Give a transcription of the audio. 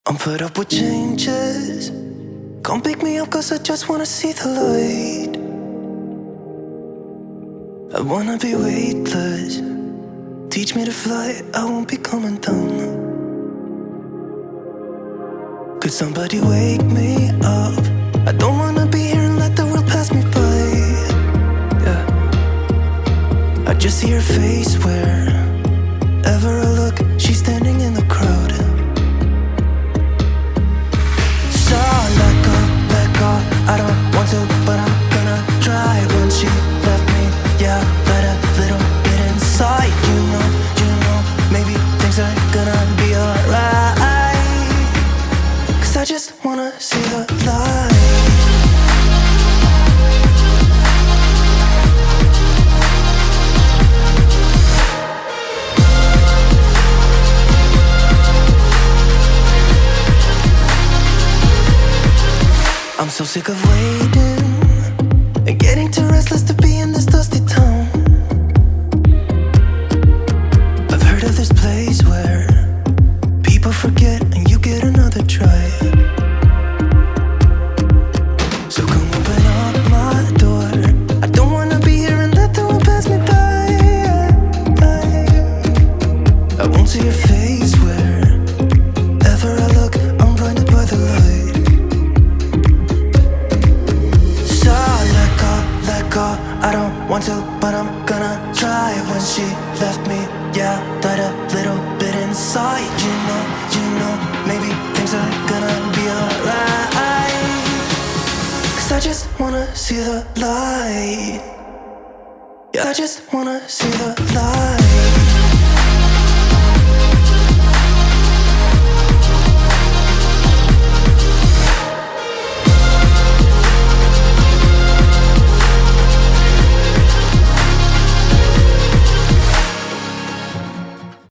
I'm fed up with changes. Come pick me up cause I just wanna see the light. I wanna be weightless. Teach me to fly, I won't be coming down. Could somebody wake me up? I don't wanna be here and let the world pass me by. Yeah. I just see her face wherever I look. She's standing in the crowd. So let go, I don't want to, but I'm gonna try. When she left me, yeah, let a little bit inside. You know, maybe things are gonna be alright. Cause I just wanna see the light. I'm so sick of waiting and getting too restless to be in this dusty town. I've heard of this place where people forget and you get another try. So come open up my door. I don't wanna be here and let the world pass me by. I won't see your face wherever I look. I'm blinded by the light. I don't want to, but I'm gonna try. When she left me, yeah, died a little bit inside. You know, maybe things are gonna be alright. Cause I just wanna see the light. Yeah, I just wanna see the light.